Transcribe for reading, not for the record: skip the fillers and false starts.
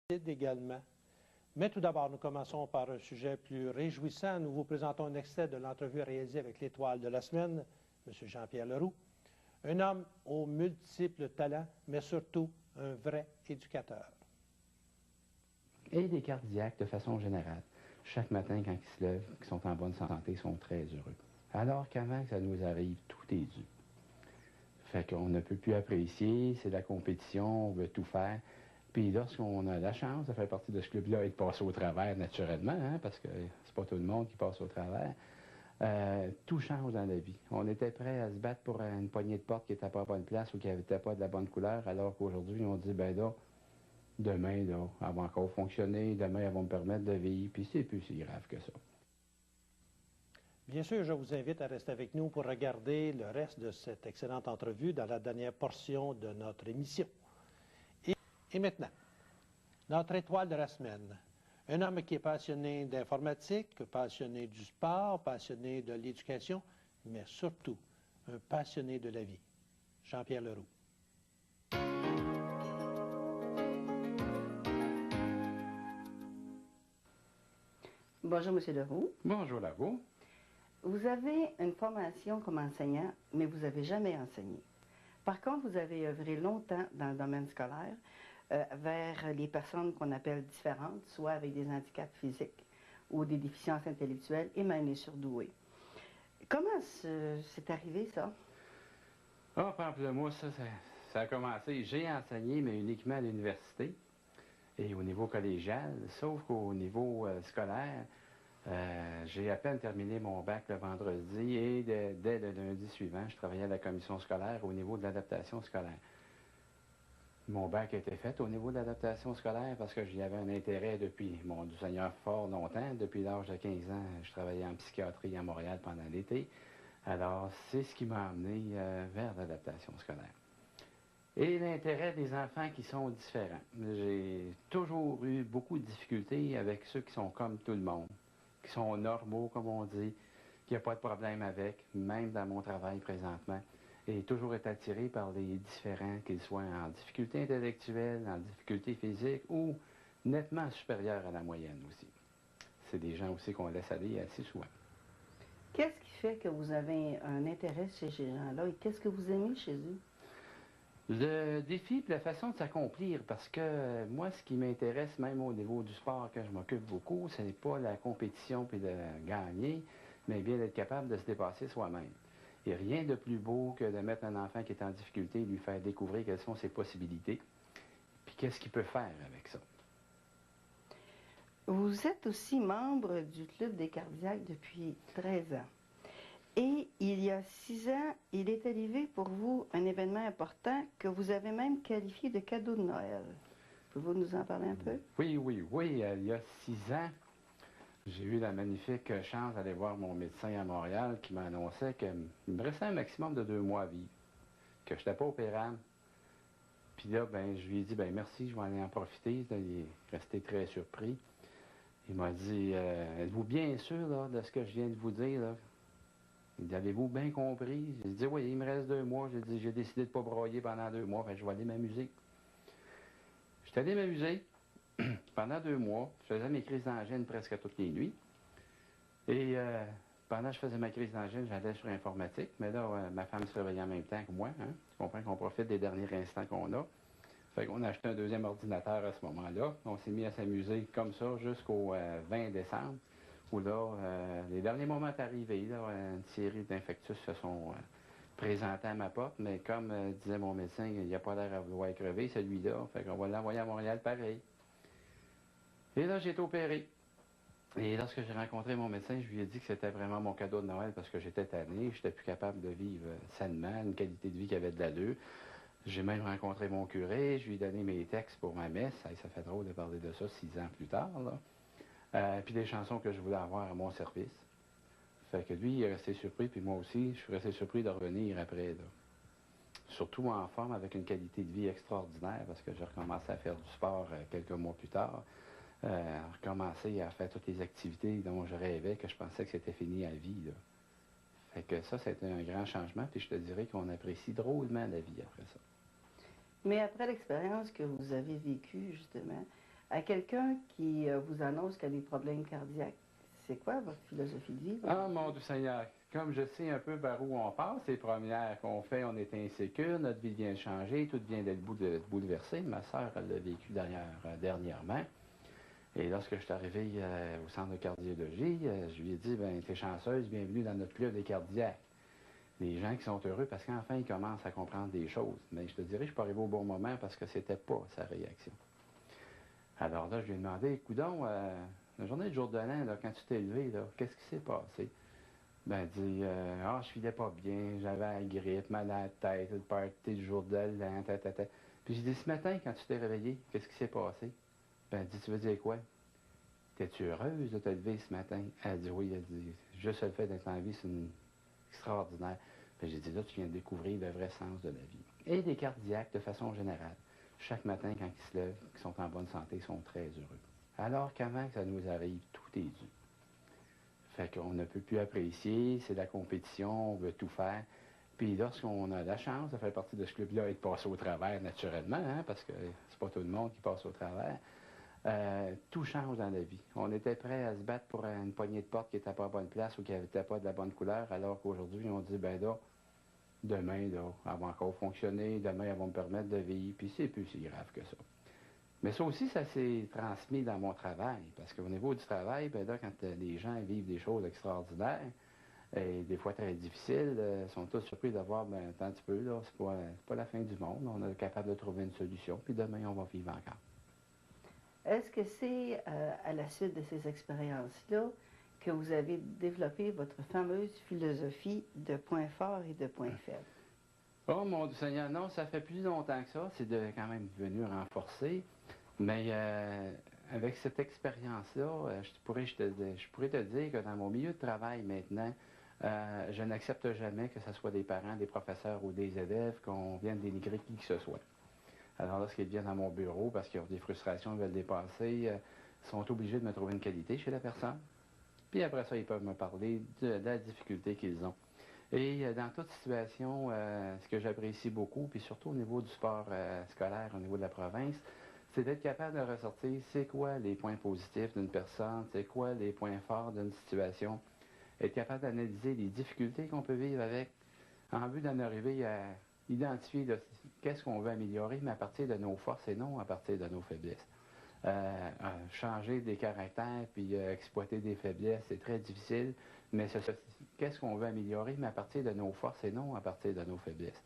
également. Mais tout d'abord, nous commençons par un sujet plus réjouissant. Nous vous présentons un extrait de l'entrevue réalisée avec l'étoile de la semaine, M. Jean-Pierre Leroux. Un homme aux multiples talents, mais surtout un vrai éducateur. Et les cardiaques, de façon générale, chaque matin, quand ils se lèvent, qu'ils sont en bonne santé, sont très heureux. Alors qu'avant que ça nous arrive, tout est dû. Fait qu'on ne peut plus apprécier, c'est la compétition, on veut tout faire. Puis lorsqu'on a la chance de faire partie de ce club-là et de passer au travers naturellement, hein, parce que c'est pas tout le monde qui passe au travers, tout change dans la vie. On était prêt à se battre pour une poignée de porte qui n'était pas à bonne place ou qui n'était pas de la bonne couleur, alors qu'aujourd'hui, on dit, ben là, demain, là, elle va encore fonctionner, demain, elles vont me permettre de vivre, puis c'est plus si grave que ça. Bien sûr, je vous invite à rester avec nous pour regarder le reste de cette excellente entrevue dans la dernière portion de notre émission. Et maintenant, notre étoile de la semaine. Un homme qui est passionné d'informatique, passionné du sport, passionné de l'éducation, mais surtout un passionné de la vie. Jean-Pierre Leroux. Bonjour, M. Leroux. Bonjour, Leroux. Vous avez une formation comme enseignant, mais vous n'avez jamais enseigné. Par contre, vous avez œuvré longtemps dans le domaine scolaire vers les personnes qu'on appelle différentes, soit avec des handicaps physiques ou des déficiences intellectuelles et même les surdoués. Comment c'est arrivé, ça? Ah, pamplemousse, ça a commencé. J'ai enseigné, mais uniquement à l'université et au niveau collégial, sauf qu'au niveau scolaire, j'ai à peine terminé mon bac le vendredi et dès le lundi suivant, je travaillais à la commission scolaire au niveau de l'adaptation scolaire. Mon bac a été fait au niveau de l'adaptation scolaire parce que j'y avais un intérêt depuis, mon Seigneur, fort longtemps. Depuis l'âge de 15 ans, je travaillais en psychiatrie à Montréal pendant l'été. Alors, c'est ce qui m'a amené vers l'adaptation scolaire. Et l'intérêt des enfants qui sont différents. J'ai toujours eu beaucoup de difficultés avec ceux qui sont comme tout le monde, qui sont normaux, comme on dit, qu'il n'y a pas de problème avec, même dans mon travail présentement. Et toujours été attiré par les différents, qu'ils soient en difficulté intellectuelle, en difficulté physique ou nettement supérieurs à la moyenne aussi. C'est des gens aussi qu'on laisse aller assez souvent. Qu'est-ce qui fait que vous avez un intérêt chez ces gens-là et qu'est-ce que vous aimez chez eux? Le défi et la façon de s'accomplir, parce que moi, ce qui m'intéresse, même au niveau du sport que je m'occupe beaucoup, ce n'est pas la compétition puis de gagner, mais bien d'être capable de se dépasser soi-même. Et rien de plus beau que de mettre un enfant qui est en difficulté et lui faire découvrir quelles sont ses possibilités, puis qu'est-ce qu'il peut faire avec ça. Vous êtes aussi membre du Club des cardiaques depuis 13 ans. Et il y a 6 ans, il est arrivé pour vous un événement important que vous avez même qualifié de cadeau de Noël. Pouvez-vous nous en parler un peu? Oui, il y a 6 ans, j'ai eu la magnifique chance d'aller voir mon médecin à Montréal qui m'annonçait qu'il me restait un maximum de 2 mois à vivre, que je n'étais pas opérable. Puis là, ben, je lui ai dit, ben merci, je vais aller en profiter. Là, il est resté très surpris. Il m'a dit, êtes-vous bien sûr là, de ce que je viens de vous dire? Là? Il dit, avez-vous bien compris? J'ai dit, oui, il me reste 2 mois. J'ai dit, j'ai décidé de ne pas broyer pendant 2 mois, fait que je vais aller m'amuser. Je suis allé m'amuser. Pendant 2 mois, je faisais mes crises d'angine presque toutes les nuits. Et pendant que je faisais ma crise d'angine, j'allais sur informatique. Mais là, ma femme se réveillait en même temps que moi. Hein? Tu comprends qu'on profite des derniers instants qu'on a. Fait qu'on a acheté un deuxième ordinateur à ce moment-là. On s'est mis à s'amuser comme ça jusqu'au 20 décembre, où là, les derniers moments sont arrivés. Là, une série d'infectus se sont présentés à ma porte. Mais comme disait mon médecin, il n'y a pas l'air à vouloir crever, celui-là. Fait qu'on va l'envoyer à Montréal pareil. Et là, j'ai été opéré. Et lorsque j'ai rencontré mon médecin, je lui ai dit que c'était vraiment mon cadeau de Noël parce que j'étais tanné, j'étais plus capable de vivre sainement, une qualité de vie qui avait de l'allure. J'ai même rencontré mon curé, je lui ai donné mes textes pour ma messe. Ça fait drôle de parler de ça 6 ans plus tard, là. Puis des chansons que je voulais avoir à mon service. Fait que lui, il est resté surpris, puis moi aussi, je suis resté surpris de revenir après, là. Surtout en forme, avec une qualité de vie extraordinaire, parce que j'ai recommencé à faire du sport quelques mois plus tard. Recommencer à faire toutes les activités dont je rêvais, que je pensais que c'était fini à vie, là. Fait que ça, c'était un grand changement, puis je te dirais qu'on apprécie drôlement la vie après ça. Mais après l'expérience que vous avez vécue, justement, À quelqu'un qui vous annonce qu'il a des problèmes cardiaques, c'est quoi votre philosophie de vie? Ah, mon Dieu Seigneur, comme je sais un peu vers où on passe, les premières qu'on fait, on est insécure, notre vie vient de changer, tout vient d'être bouleversé. Ma sœur, elle l'a vécu dernièrement. Et lorsque je suis arrivé au centre de cardiologie, je lui ai dit, ben, t'es chanceuse, bienvenue dans notre club des cardiaques. Les gens qui sont heureux parce qu'enfin, ils commencent à comprendre des choses. Mais je te dirais, je suis pas arrivé au bon moment parce que c'était pas sa réaction. Alors là, je lui ai demandé, coudonc, la journée du jour de l'an, là, quand tu t'es levé, là, qu'est-ce qui s'est passé? Ben, elle dit, je filais pas bien, j'avais la grippe, mal à la tête, le party du jour de l'an, ta. Puis j'ai dit, ce matin, quand tu t'es réveillé, qu'est-ce qui s'est passé? Ben, elle dit, tu veux dire quoi? T'es-tu heureuse de te lever ce matin? Elle dit, oui, elle dit, juste le fait d'être en vie, c'est extraordinaire. Puis j'ai dit, là, tu viens de découvrir le vrai sens de la vie. Et les cardiaques, de façon générale, chaque matin, quand ils se lèvent, qu'ils sont en bonne santé, ils sont très heureux. Alors qu'avant que ça nous arrive, tout est dû. Fait qu'on ne peut plus apprécier, c'est la compétition, on veut tout faire. Puis lorsqu'on a la chance de faire partie de ce club-là et de passer au travers naturellement, hein, parce que c'est pas tout le monde qui passe au travers, tout change dans la vie. On était prêt à se battre pour une poignée de porte qui n'était pas à bonne place ou qui n'était pas de la bonne couleur, alors qu'aujourd'hui, on dit, ben là, demain, là, elle va encore fonctionner, demain, elle va me permettre de vivre, puis c'est plus si grave que ça. Mais ça aussi, ça s'est transmis dans mon travail, parce qu'au niveau du travail, ben là, quand les gens vivent des choses extraordinaires, et des fois très difficiles, ils sont tous surpris de voir, ben, attends un petit peu, là, c'est pas la fin du monde, on est capable de trouver une solution, puis demain, on va vivre encore. Est-ce que c'est à la suite de ces expériences-là que vous avez développé votre fameuse philosophie de points forts et de points faibles? Oh mon Dieu Seigneur, non, ça fait plus longtemps que ça, c'est quand même venu renforcer, mais avec cette expérience-là, je pourrais te dire que dans mon milieu de travail maintenant, je n'accepte jamais que ce soit des parents, des professeurs ou des élèves qu'on vienne dénigrer qui que ce soit. Alors lorsqu'ils viennent à mon bureau parce qu'ils ont des frustrations, ils veulent dépasser, ils sont obligés de me trouver une qualité chez la personne. Puis après ça, ils peuvent me parler de la difficulté qu'ils ont. Et dans toute situation, ce que j'apprécie beaucoup, puis surtout au niveau du sport scolaire, au niveau de la province, c'est d'être capable de ressortir c'est quoi les points positifs d'une personne, c'est quoi les points forts d'une situation, être capable d'analyser les difficultés qu'on peut vivre avec, en vue d'en arriver à identifier qu'est-ce qu'on veut améliorer, mais à partir de nos forces et non à partir de nos faiblesses. Changer des caractères puis exploiter des faiblesses, c'est très difficile, mais qu'est-ce qu'on veut améliorer, mais à partir de nos forces et non à partir de nos faiblesses.